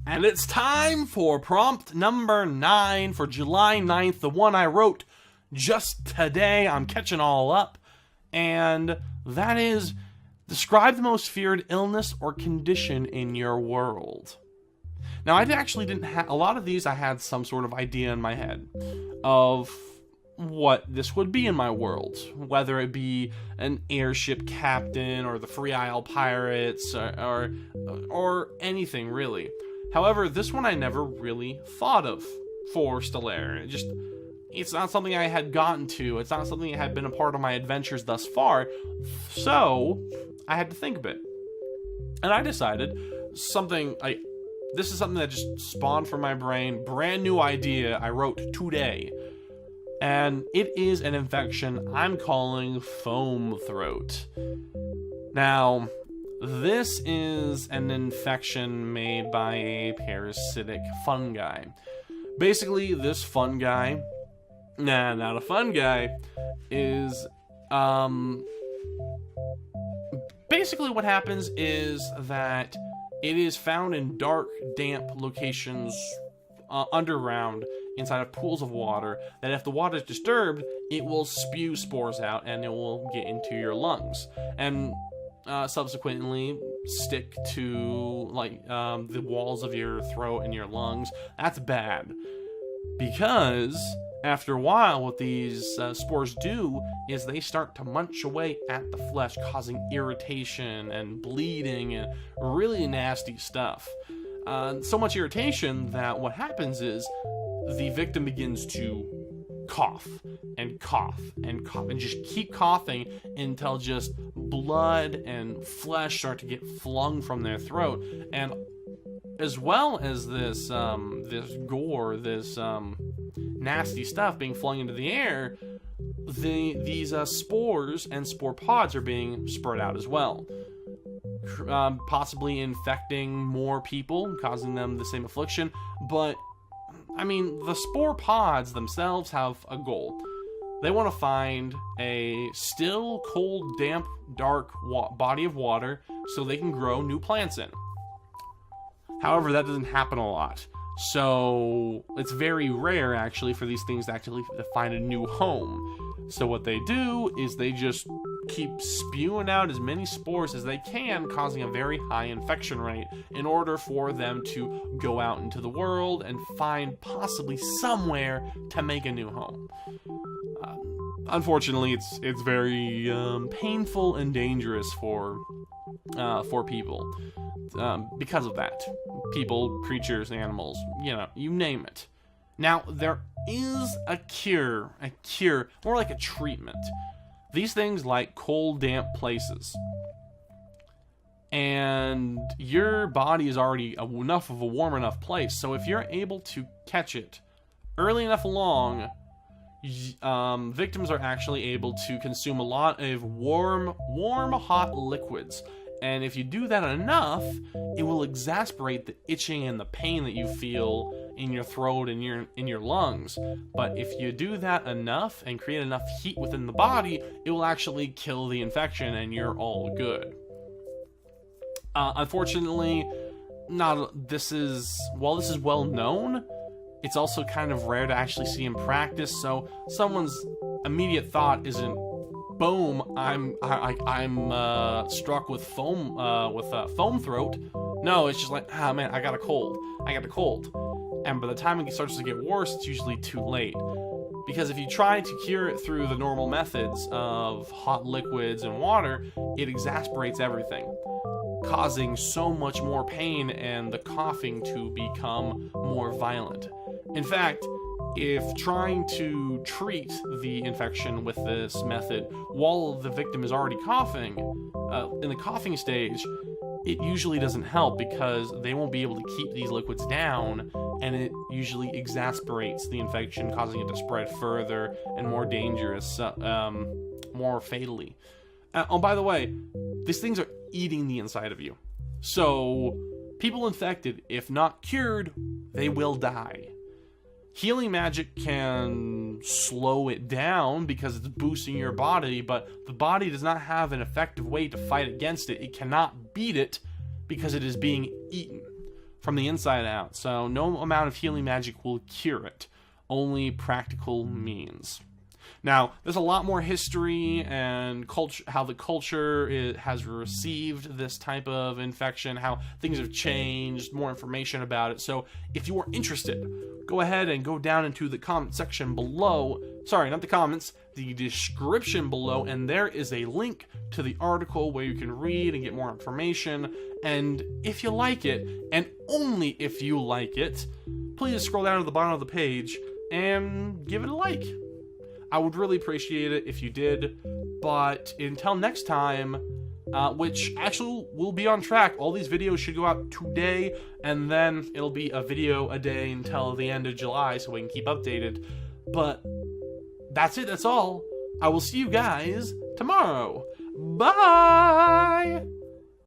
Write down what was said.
And it's time for prompt number 9 for July 9th, the one I wrote just today. I'm catching all up. And that is, describe the most feared illness or condition in your world. Now, I actually didn't have, a lot of these I had some sort of idea in my head of what this would be in my world, whether it be an airship captain or the Free Isle Pirates or anything really. However, this one I never really thought of for Stellaire. It's not something I had gotten to. It's not something that had been a part of my adventures thus far. So I had to think a bit. And I decided this is something that just spawned from my brain. Brand new idea I wrote today. And it is an infection I'm calling foam throat. Now, this is an infection made by a parasitic fungi. Basically, this fungi, not a fungi, is, basically what happens is that it is found in dark, damp locations underground inside of pools of water, that if the water is disturbed, it will spew spores out and it will get into your lungs. And subsequently stick to the walls of your throat and your lungs. That's bad, because after a while what these spores do is they start to munch away at the flesh, causing irritation and bleeding and really nasty stuff. So much irritation that what happens is the victim begins to cough and cough and cough and just keep coughing until just blood and flesh start to get flung from their throat. And as well as this this gore, this nasty stuff being flung into the air, these spores and spore pods are being spread out as well, possibly infecting more people, causing them the same affliction. But I mean, the spore pods themselves have a goal. They want to find a still, cold, damp, dark body of water so they can grow new plants in. However, that doesn't happen a lot. So it's very rare, actually, for these things to find a new home. So what they do is they just keep spewing out as many spores as they can, causing a very high infection rate in order for them to go out into the world and find possibly somewhere to make a new home. Unfortunately, it's very painful and dangerous for people because of that. People, creatures, animals, you name it. Now, there is a cure, more like a treatment. These things like cold, damp places. And your body is already enough of a warm enough place, so if you're able to catch it early enough along, victims are actually able to consume a lot of warm, hot liquids. And if you do that enough, it will exasperate the itching and the pain that you feel in your throat and in your lungs. But if you do that enough and create enough heat within the body, it will actually kill the infection and you're all good. Unfortunately, while this is well known, it's also kind of rare to actually see in practice. So someone's immediate thought isn't, boom, I'm struck with foam throat. No, it's just like, man, I got a cold. And by the time it starts to get worse, it's usually too late. Because if you try to cure it through the normal methods of hot liquids and water, it exasperates everything, causing so much more pain and the coughing to become more violent. In fact, if trying to treat the infection with this method while the victim is already coughing, in the coughing stage, it usually doesn't help because they won't be able to keep these liquids down, and it usually exasperates the infection, causing it to spread further and more dangerous, more fatally. Oh, by the way, these things are eating the inside of you. So, people infected, if not cured, they will die. Healing magic can slow it down because it's boosting your body, but the body does not have an effective way to fight against it. It cannot beat it because it is being eaten. from the inside out. So no amount of healing magic will cure it. Only practical means. Now, there's a lot more history and culture, how the culture has received this type of infection, how things have changed, more information about it. So if you are interested, go ahead and go down into the comment section below. Sorry, not the comments, the description below, and there is a link to the article where you can read and get more information. And if you like it, and only if you like it, please scroll down to the bottom of the page and give it a like. I would really appreciate it if you did, but until next time, which actually will be on track. All these videos should go out today, and then it'll be a video a day until the end of July so we can keep updated. But that's it, that's all. I will see you guys tomorrow. Bye!